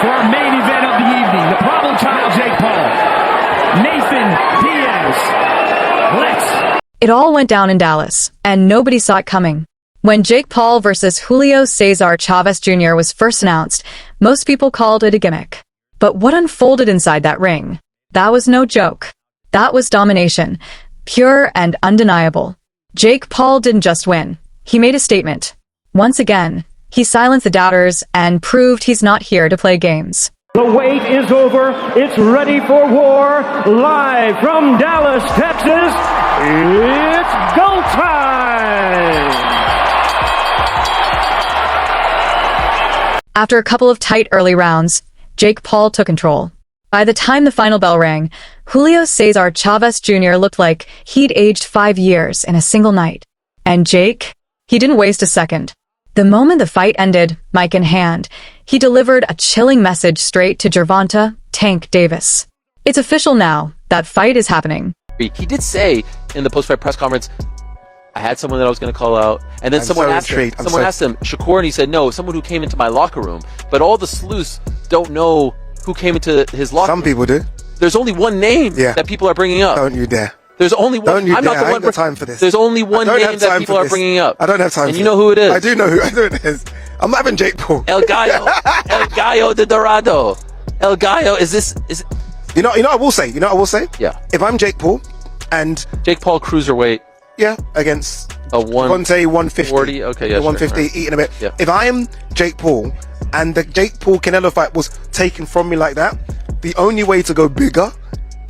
for our main event of the evening. The problem child, Jake Paul. Nathan Diaz. Let's. It all went down in Dallas, and nobody saw it coming. When Jake Paul versus Julio César Chávez Jr. was first announced, most people called it a gimmick. But what unfolded inside that ring? That was no joke. That was domination. Pure and undeniable. Jake Paul didn't just win. He made a statement. Once again, he silenced the doubters and proved he's not here to play games. The wait is over. It's ready for war. Live from Dallas, Texas, it's go time! After a couple of tight early rounds, Jake Paul took control. By the time the final bell rang, Julio César Chávez Jr. looked like he'd aged 5 years in a single night. And Jake? He didn't waste a second. The moment the fight ended, mic in hand, he delivered a chilling message straight to Gervonta "Tank" Davis. It's official now. That fight is happening. He did say in the post-fight press conference, I had someone that I was going to call out, and then someone asked him, Shakur, and he said, no, someone who came into my locker room. But all the sleuths don't know who came into his locker room. Some people do. There's only one name that people are bringing up. Don't you dare. There's only one. Don't you I'm dare. not the I one ain't got time for this. There's only one name that people are bringing up. I don't have time and for you know who it is. I do know who it is. I'm not having Jake Paul. El Gallo de Dorado. El Gallo, is You know what I will say? Yeah. If I'm Jake Paul and Jake Paul cruiserweight. Yeah, against a Gervonta 150. 40, okay, yeah, 150, sure, eating a bit. Yeah. If I am Jake Paul and the Jake Paul Canelo fight was taken from me like that, the only way to go bigger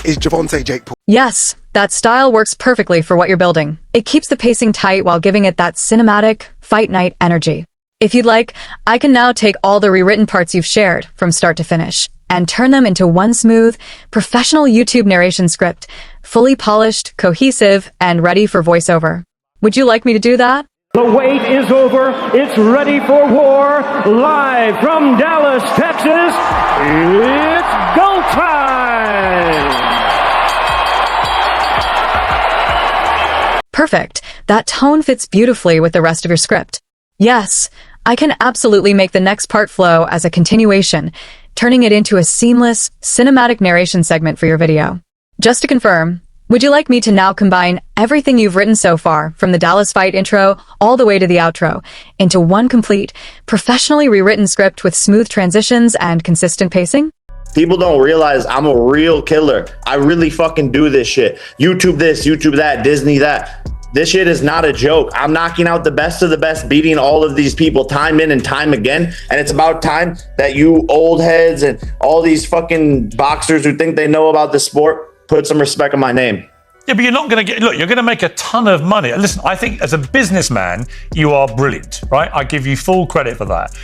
is Gervonta Jake Paul. Yes, that style works perfectly for what you're building. It keeps the pacing tight while giving it that cinematic, fight night energy. If you'd like, I can now take all the rewritten parts you've shared from start to finish and turn them into one smooth, professional YouTube narration script, fully polished, cohesive, and ready for voiceover. Would you like me to do that? The wait is over. It's ready for war. Live from Dallas, Texas, it's go time! Perfect. That tone fits beautifully with the rest of your script. Yes, I can absolutely make the next part flow as a continuation, turning it into a seamless, cinematic narration segment for your video. Just to confirm, would you like me to now combine everything you've written so far, from the Dallas fight intro all the way to the outro, into one complete, professionally rewritten script with smooth transitions and consistent pacing? People don't realize I'm a real killer. I really fucking do this shit. YouTube this, YouTube that, Disney that. This shit is not a joke. I'm knocking out the best of the best, beating all of these people time in and time again. And it's about time that you old heads and all these fucking boxers who think they know about the sport put some respect on my name. Yeah, but you're not going to get, look, you're going to make a ton of money. Listen, I think as a businessman, you are brilliant, right? I give you full credit for that.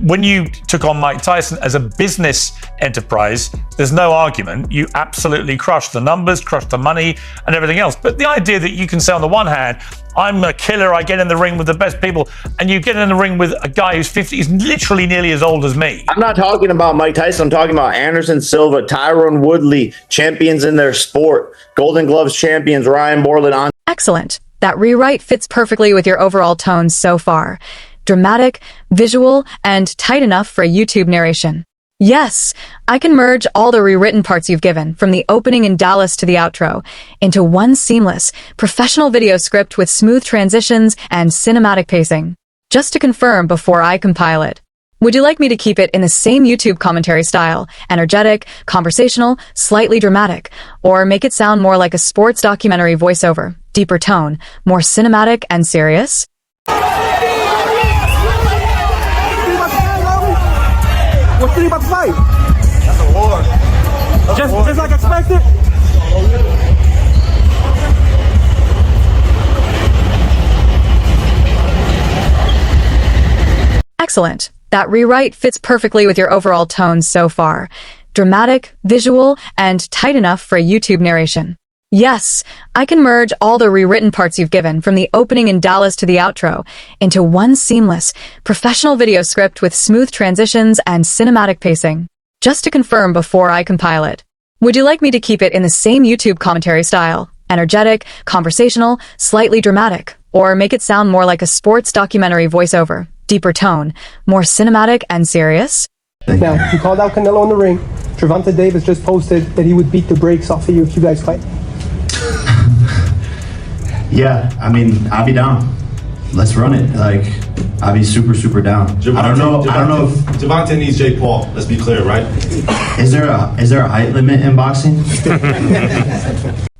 When you took on Mike Tyson as a business enterprise, there's no argument. You absolutely crushed the numbers, crushed the money and everything else. But the idea that you can say on the one hand, I'm a killer, I get in the ring with the best people, and you get in the ring with a guy who's 50, he's literally nearly as old as me. I'm not talking about Mike Tyson, I'm talking about Anderson Silva, Tyrone Woodley, champions in their sport, Golden Gloves champions, Ryan Borland. Excellent. That rewrite fits perfectly with your overall tones so far. Dramatic, visual, and tight enough for a YouTube narration. Yes, I can merge all the rewritten parts you've given, from the opening in Dallas to the outro, into one seamless, professional video script with smooth transitions and cinematic pacing. Just to confirm before I compile it, would you like me to keep it in the same YouTube commentary style, energetic, conversational, slightly dramatic, or make it sound more like a sports documentary voiceover, deeper tone, more cinematic and serious? What's he about to fight? That's a war. Just like expected? Excellent. That rewrite fits perfectly with your overall tones so far. Dramatic, visual, and tight enough for a YouTube narration. Yes, I can merge all the rewritten parts you've given, from the opening in Dallas to the outro, into one seamless, professional video script with smooth transitions and cinematic pacing. Just to confirm before I compile it, would you like me to keep it in the same YouTube commentary style, energetic, conversational, slightly dramatic, or make it sound more like a sports documentary voiceover, deeper tone, more cinematic and serious? Now, he called out Canelo in the ring. Gervonta Davis just posted that he would beat the brakes off of you if you guys fight. Yeah, I mean, I'll be down. Let's run it. Like, I'll be super, super down. I don't know. If Gervonta needs Jake Paul. Let's be clear, right? Is there a height limit in boxing?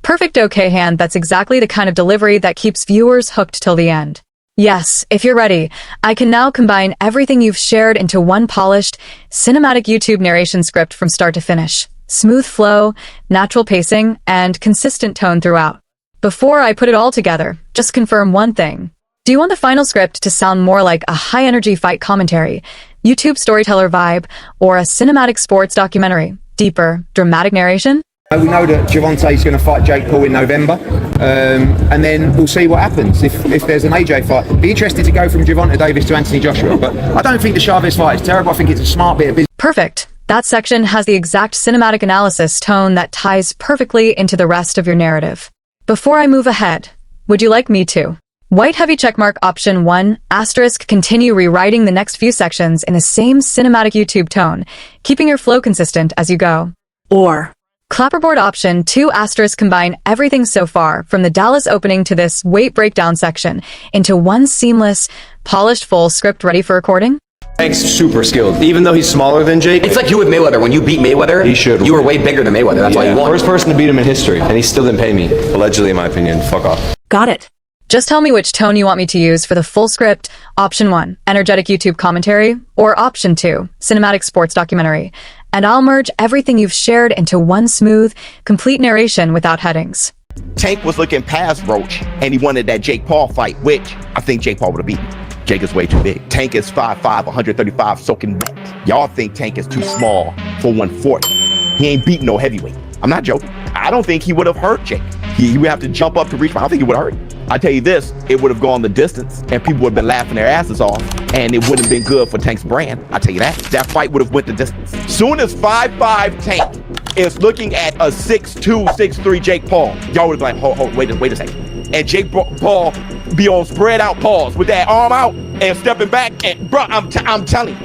Perfect okay hand, that's exactly the kind of delivery that keeps viewers hooked till the end. Yes, if you're ready, I can now combine everything you've shared into one polished, cinematic YouTube narration script from start to finish. Smooth flow, natural pacing, and consistent tone throughout. Before I put it all together, just confirm one thing. Do you want the final script to sound more like a high-energy fight commentary, YouTube storyteller vibe, or a cinematic sports documentary? Deeper, dramatic narration? We know that Gervonta is going to fight Jake Paul in November, and then we'll see what happens if there's an AJ fight. Be interested to go from Gervonta Davis to Anthony Joshua, but I don't think the Chavez fight is terrible. I think it's a smart bit of business. Perfect. That section has the exact cinematic analysis tone that ties perfectly into the rest of your narrative. Before I move ahead, would you like me to? White heavy checkmark option 1, asterisk, continue rewriting the next few sections in the same cinematic YouTube tone, keeping your flow consistent as you go. Or clapperboard option 2, asterisk, combine everything so far from the Dallas opening to this weight breakdown section into one seamless, polished full script ready for recording? Tank's super skilled. Even though he's smaller than Jake. It's like you with Mayweather. When you beat Mayweather, you were way bigger than Mayweather. That's why you won. First person to beat him in history, and he still didn't pay me. Allegedly, in my opinion. Fuck off. Got it. Just tell me which tone you want me to use for the full script. Option 1, energetic YouTube commentary, or option 2, cinematic sports documentary. And I'll merge everything you've shared into one smooth, complete narration without headings. Tank was looking past Roach, and he wanted that Jake Paul fight, which I think Jake Paul would have beaten. Jake is way too big. Tank is 5'5", 135, soaking wet. Y'all think Tank is too small for 140. He ain't beating no heavyweight. I'm not joking. I don't think he would have hurt Jake. He would have to jump up to reach. I don't think he would have hurt him. I tell you this, it would have gone the distance, and people would have been laughing their asses off, and it wouldn't have been good for Tank's brand. I tell you that. That fight would have went the distance. Soon as 5'5" Tank is looking at a 6'2", 6'3" Jake Paul, y'all would be like, hold, wait a second. And Jake Paul be on spread out paws with that arm out and stepping back. And bro, I'm telling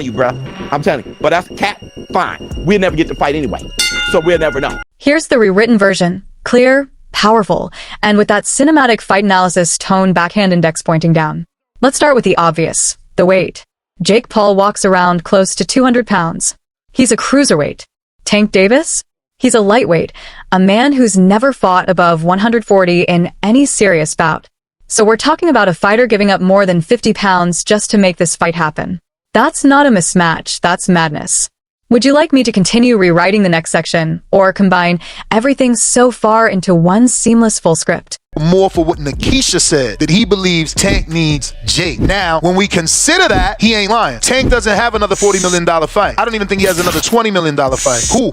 you, bro. I'm telling you. But that's cat. Fine. We'll never get to fight anyway, so we'll never know. Here's the rewritten version. Clear, powerful, and with that cinematic fight analysis tone backhand index pointing down. Let's start with the obvious, the weight. Jake Paul walks around close to 200 pounds. He's a cruiserweight. Tank Davis? He's a lightweight, a man who's never fought above 140 in any serious bout. So we're talking about a fighter giving up more than 50 pounds just to make this fight happen. That's not a mismatch, that's madness. Would you like me to continue rewriting the next section, or combine everything so far into one seamless full script? More for what Nikisha said, that he believes Tank needs Jake. Now, when we consider that, he ain't lying. Tank doesn't have another $40 million fight. I don't even think he has another $20 million fight. Cool.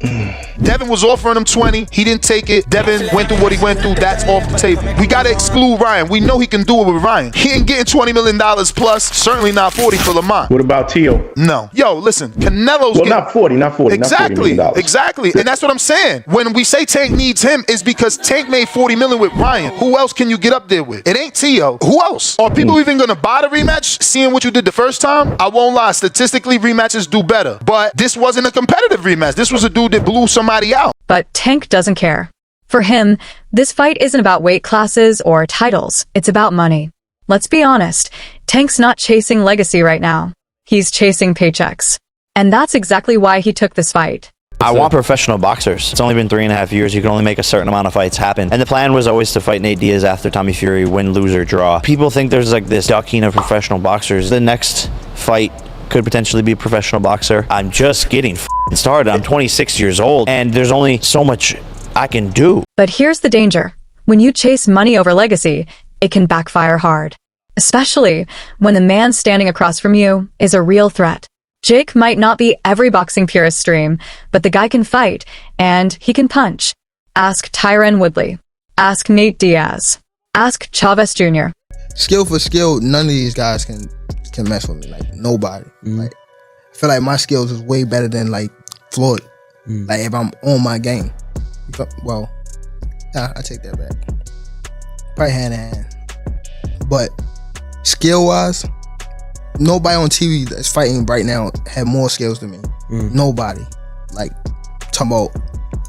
Devin was offering him 20. He didn't take it. Devin went through what he went through. That's off the table. We got to exclude Ryan. We know he can do it with Ryan. He ain't getting $20 million plus. Certainly not 40 for Lamont. What about Tio? No. Yo, listen, Canelo's getting... not 40. Exactly. Not $40 million. Exactly. And that's what I'm saying. When we say Tank needs him, it's because Tank made $40 million with Ryan. Who else can you get up there with? It ain't Tio. Who else? Are people even gonna buy the rematch, seeing what you did the first time? I won't lie, statistically rematches do better, but this wasn't a competitive rematch. This was a dude that blew somebody out. But Tank doesn't care. For him, this fight isn't about weight classes or titles. It's about money. Let's be honest, Tank's not chasing legacy right now. He's chasing paychecks. And that's exactly why he took this fight. I want professional boxers. It's only been 3.5 years. You can only make a certain amount of fights happen. And the plan was always to fight Nate Diaz after Tommy Fury, win, lose, or draw. People think there's like this ducking of professional boxers. The next fight could potentially be a professional boxer. I'm just getting started. I'm 26 years old, and there's only so much I can do. But here's the danger. When you chase money over legacy, it can backfire hard. Especially when the man standing across from you is a real threat. Jake might not be every boxing purist's dream, but the guy can fight, and he can punch. Ask Tyron Woodley. Ask Nate Diaz. Ask Chavez Jr. Skill for skill, none of these guys can mess with me. Like, nobody. Like, I feel like my skills is way better than, like, Floyd. Like, if I'm on my game. Well, nah, I take that back. Probably hand in hand. But skill-wise, nobody on TV that's fighting right now have more skills than me. Nobody. Like, talking about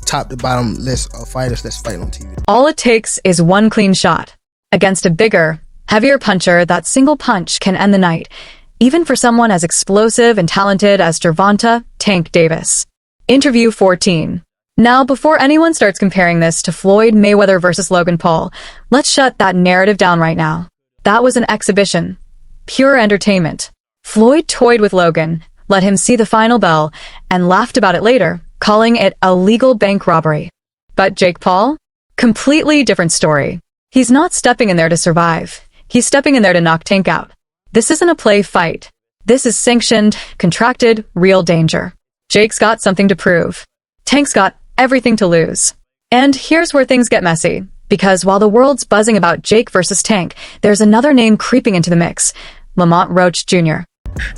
top to bottom list of fighters that's fighting on TV. All it takes is one clean shot. Against a bigger, heavier puncher, that single punch can end the night, even for someone as explosive and talented as Gervonta "Tank" Davis. Interview 14. Now, before anyone starts comparing this to Floyd Mayweather versus Logan Paul, let's shut that narrative down right now. That was an exhibition. Pure entertainment. Floyd toyed with Logan, let him see the final bell, and laughed about it later, calling it a legal bank robbery. But Jake Paul? Completely different story. He's not stepping in there to survive. He's stepping in there to knock Tank out. This isn't a play fight. This is sanctioned, contracted, real danger. Jake's got something to prove. Tank's got everything to lose. And here's where things get messy. Because while the world's buzzing about Jake versus Tank, there's another name creeping into the mix. Lamont Roach Jr.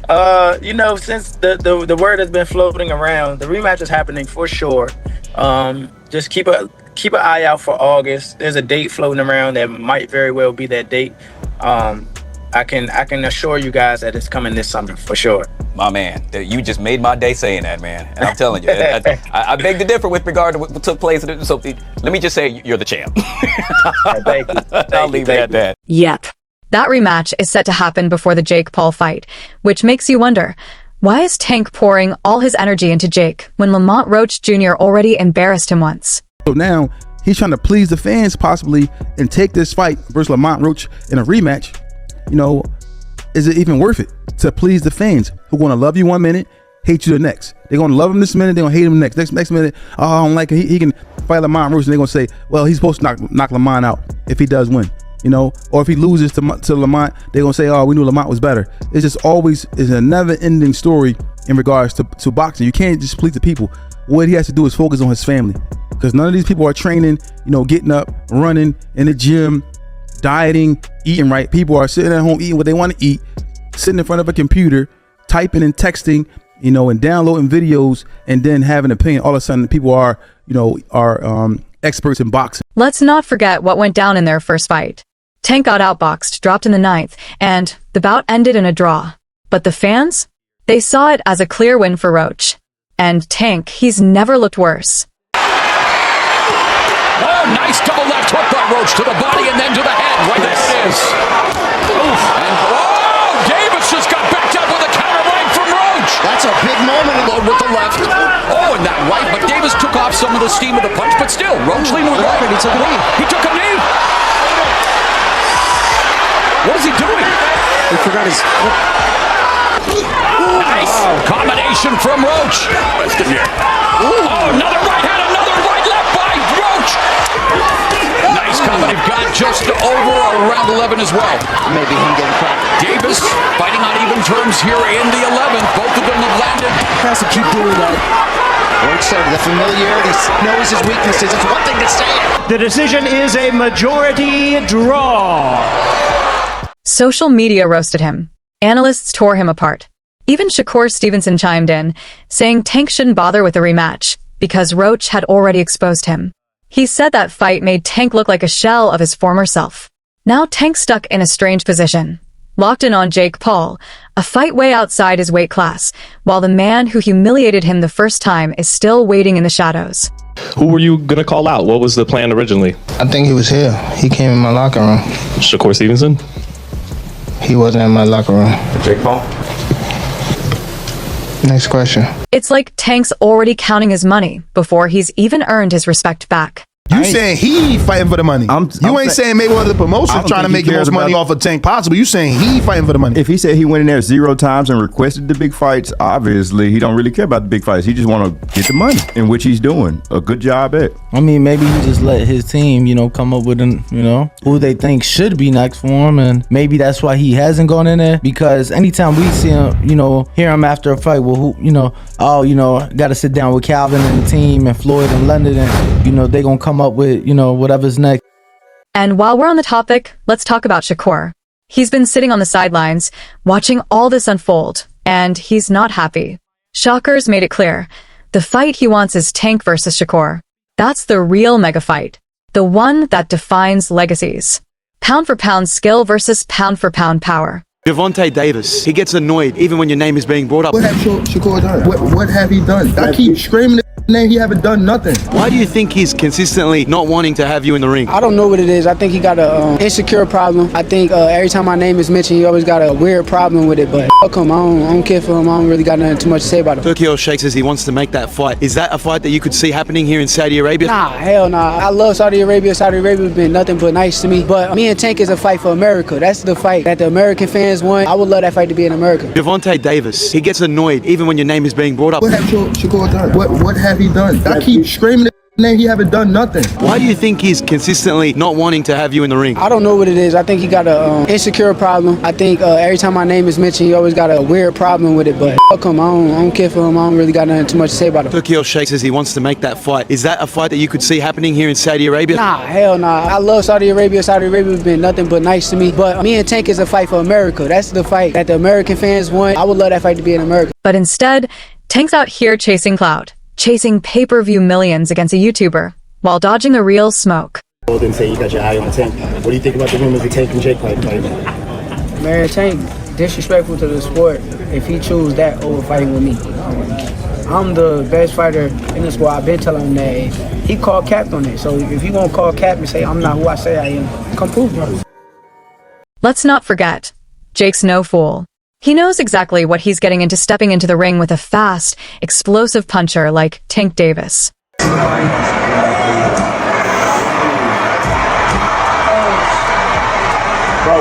Since the word has been floating around, the rematch is happening for sure. Just keep an eye out for August. There's a date floating around that might very well be that date. I can assure you guys that it's coming this summer for sure. My man, you just made my day saying that, man. And I'm telling you, I beg to differ with regard to what took place. So let me just say, you're the champ. Thank you. I'll leave it at that. Yep. That rematch is set to happen before the Jake Paul fight, which makes you wonder, why is Tank pouring all his energy into Jake when Lamont Roach Jr. already embarrassed him once? So now he's trying to please the fans possibly and take this fight versus Lamont Roach in a rematch. Is it even worth it to please the fans who are going to love you one minute, hate you the next? They're going to love him this minute, they're going to hate him next minute. Oh, I don't like him. He can fight Lamont Roach, and they're going to say, well, he's supposed to knock Lamont out if he does win. Or if he loses to Lamont, they're going to say, oh, we knew Lamont was better. It's just always is a never-ending story in regards to boxing. You can't just please the people. What he has to do is focus on his family, because none of these people are training, getting up, running in the gym, dieting, eating right. People are sitting at home eating what they want to eat, sitting in front of a computer, typing and texting, and downloading videos, and then having an opinion. All of a sudden, people are experts in boxing. Let's not forget what went down in their first fight. Tank got outboxed, dropped in the 9th, and the bout ended in a draw. But the fans? They saw it as a clear win for Roach. And Tank, he's never looked worse. Oh, nice double left hook by Roach to the body and then to the head. Right there it is. Oof. And Davis just got backed up with a counter right from Roach. That's a big moment alone with the left. Oh, and that right, but Davis took off some of the steam of the punch, but still, Roach leaned with right. He took a knee. He took a knee. What is he doing? He forgot his... Nice combination from Roach. Oh, another right hand, another right left by Roach. Nice combination. Got just over around 11 as well. Maybe him getting cracked. Davis fighting on even terms here in the 11th. Both of them have landed. Has to keep doing that. Roach said the familiarity, knows his weaknesses. It's one thing to say it. The decision is a majority draw. Social media roasted him. Analysts tore him apart. Even Shakur Stevenson chimed in, saying Tank shouldn't bother with a rematch because Roach had already exposed him. He said that fight made Tank look like a shell of his former self. Now Tank's stuck in a strange position, locked in on Jake Paul, a fight way outside his weight class, while the man who humiliated him the first time is still waiting in the shadows. Who were you going to call out? What was the plan originally? I think he was here. He came in my locker room. Shakur Stevenson? He wasn't in my locker room. Jake Paul? Next question. It's like Tank's already counting his money before he's even earned his respect back. You saying he fighting for the money. You ain't saying Mayweather the promotion trying to make the most money off of Tank possible. You saying he fighting for the money. If he said he went in there 0 times and requested the big fights, obviously he don't really care about the big fights. He just want to get the money, in which he's doing a good job at. I mean, maybe he just let his team, come up with who they think should be next for him, and maybe that's why he hasn't gone in there. Because anytime we see him, hear him after a fight, well, got to sit down with Calvin and the team and Floyd and London, and they gonna come up with whatever's next. And while we're on the topic, let's talk about Shakur. He's been sitting on the sidelines, watching all this unfold, and he's not happy. Shakur's made it clear. The fight he wants is Tank versus Shakur. That's the real mega fight. The one that defines legacies. Pound for pound skill versus pound for pound power. Gervonta Davis, he gets annoyed even when your name is being brought up. What have Shakur done? What have he done? I keep screaming his name, he haven't done nothing. Why do you think he's consistently not wanting to have you in the ring? I don't know what it is. I think he got a insecure problem. I think every time my name is mentioned, he always got a weird problem with it. But fuck him, I don't care for him. I don't really got nothing too much to say about him. Julio Sheikh says he wants to make that fight. Is that a fight that you could see happening here in Saudi Arabia? Nah, hell nah. I love Saudi Arabia. Saudi Arabia's been nothing but nice to me. But me and Tank is a fight for America. That's the fight that the American fans want. I would love that fight to be in America. Gervonta Davis, he gets annoyed even when your name is being brought up. What have Shakur done? What have he done? I keep screaming his name, he haven't done nothing. Why do you think he's consistently not wanting to have you in the ring? I don't know what it is. I think he got a insecure problem. I think every time my name is mentioned, he always got a weird problem with it. But fuck him, I don't care for him. I don't really got nothing too much to say about him. Julio Sheikh says he wants to make that fight. Is that a fight that you could see happening here in Saudi Arabia? Nah, hell nah. I love Saudi Arabia. Saudi Arabia's been nothing but nice to me. But me and Tank is a fight for America. That's the fight that the American fans want. I would love that fight to be in America. But instead, Tank's out here chasing clout, chasing pay-per-view millions against a YouTuber, while dodging the real smoke. Then say you got your eye on Tank. What do you think about the rumors of Tank and Jake fight? Man, Tank disrespectful to the sport if he choose that over fighting with me. I'm the best fighter in the sport. I've been telling him that. He called cap on it. So if he won't call cap and say I'm not who I say I am, come prove it. Let's not forget, Jake's no fool. He knows exactly what he's getting into stepping into the ring with a fast, explosive puncher like Tank Davis. Bro,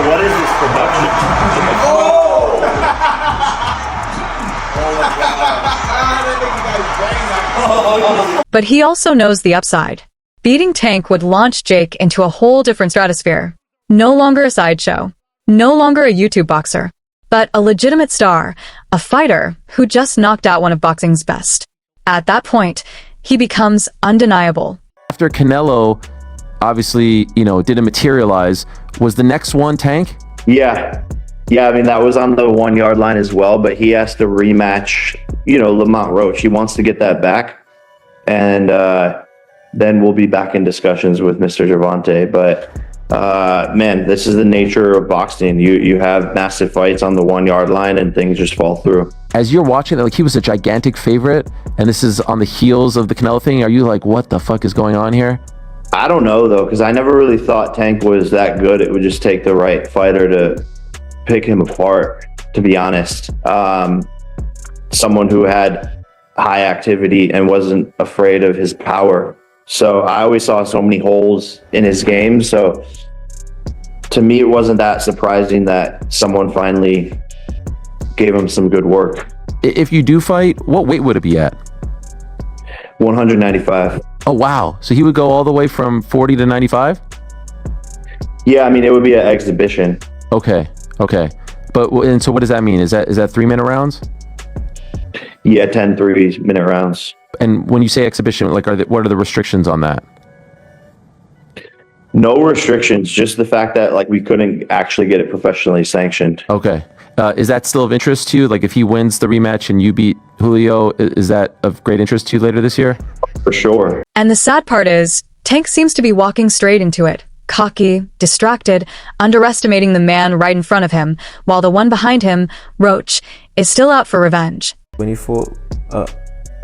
what is this production? But he also knows the upside. Beating Tank would launch Jake into a whole different stratosphere. No longer a sideshow. No longer a YouTube boxer. But a legitimate star. A fighter who just knocked out one of boxing's best. At that point, he becomes undeniable. After Canelo, obviously, didn't materialize, was the next one Tank? Yeah. I mean, that was on the 1 yard line as well, but he has to rematch, Lamont Roach. He wants to get that back. And then we'll be back in discussions with Mr. Gervonta. But, man, this is the nature of boxing. You have massive fights on the 1 yard line and things just fall through. As you're watching it, he was a gigantic favorite, and this is on the heels of the Canelo thing. Are you like, what the fuck is going on here? I don't know, though, because I never really thought Tank was that good. It would just take the right fighter to pick him apart, to be honest. Someone who had high activity and wasn't afraid of his power. So I always saw so many holes in his game. So to me, it wasn't that surprising that someone finally gave him some good work. If you do fight, what weight would it be at? 195. Oh, wow. So he would go all the way from 40 to 95? Yeah, I mean, it would be an exhibition. Okay. And so what does that mean? Is that 3-minute rounds? Yeah, 10 3-minute rounds. And when you say exhibition, what are the restrictions on that? No restrictions, just the fact that we couldn't actually get it professionally sanctioned. Okay. Is that still of interest to you? Like if he wins the rematch and you beat Julio, is that of great interest to you later this year? For sure. And the sad part is, Tank seems to be walking straight into it. Cocky, distracted, underestimating the man right in front of him, while the one behind him, Roach, is still out for revenge. When he fought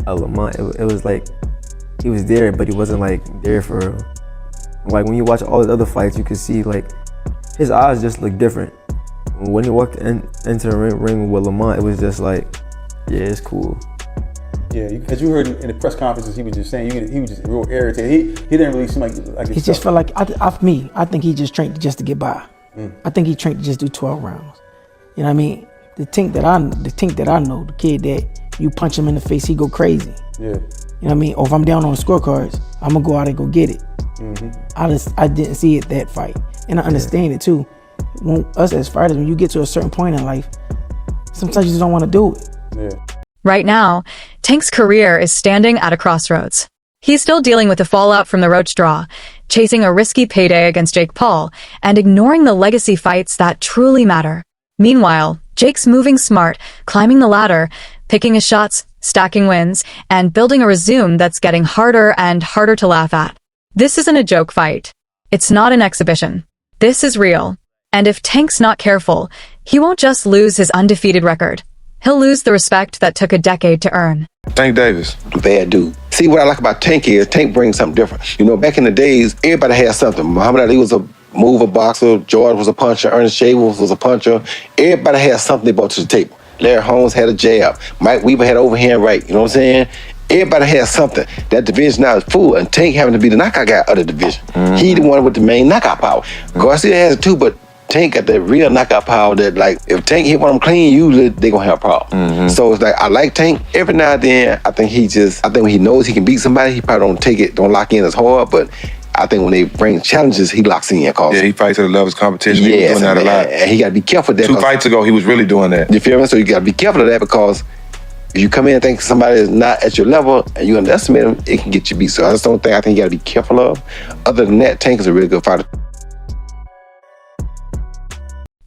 Lamont, it was like he was there, but he wasn't there for real. When you watch all the other fights, you can see his eyes just look different. When he walked into the ring with Lamont, it was just yeah, it's cool. Yeah, because you heard in the press conferences, he was just saying he was just real irritated. He didn't really seem like he just felt like I think he just trained just to get by. I think he trained to just do 12 rounds. You know what I mean? The Tank that I know, the kid that you punch him in the face, he go crazy. Yeah. You know what I mean? Or if I'm down on the scorecards, I'm gonna go out and go get it. I didn't see it that fight, and I understand it too. When us as fighters, when you get to a certain point in life, sometimes you just don't want to do it. Yeah. Right now, Tank's career is standing at a crossroads. He's still dealing with the fallout from the Roach draw, chasing a risky payday against Jake Paul, and ignoring the legacy fights that truly matter. Meanwhile, Jake's moving smart, climbing the ladder, picking his shots, stacking wins, and building a resume that's getting harder and harder to laugh at. This isn't a joke fight. It's not an exhibition. This is real. And if Tank's not careful, he won't just lose his undefeated record. He'll lose the respect that took a decade to earn. Tank Davis. Bad dude. See, what I like about Tank is Tank brings something different. You know, back in the days, everybody had something. Muhammad Ali was a mover boxer, George was a puncher, Ernest Shavers was a puncher. Everybody had something they brought to the table. Larry Holmes had a jab. Mike Weaver had an overhand right. You know what I'm saying? Everybody has something. That division now is full, and Tank having to be the knockout guy of the division. He the one with the main knockout power. Garcia has it too, but Tank got that real knockout power that, like, if Tank hit one of them clean, usually they gonna have a problem. So it's like, I like Tank. Every now and then, I think when he knows he can beat somebody, he probably don't lock in as hard, but I think when they bring challenges, he locks in. Yeah, he fights at the level of competition. He was doing that a lot. And he got to be careful of that. 2 fights ago, he was really doing that. You feel me? So you got to be careful of that, because if you come in and think somebody is not at your level and you underestimate them, it can get you beat. So I think you got to be careful of. Other than that, Tank is a really good fighter.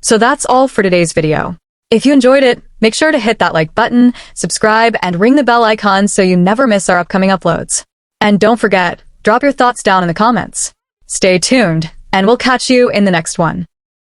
So that's all for today's video. If you enjoyed it, make sure to hit that like button, subscribe, and ring the bell icon so you never miss our upcoming uploads. And don't forget, drop your thoughts down in the comments. Stay tuned, and we'll catch you in the next one.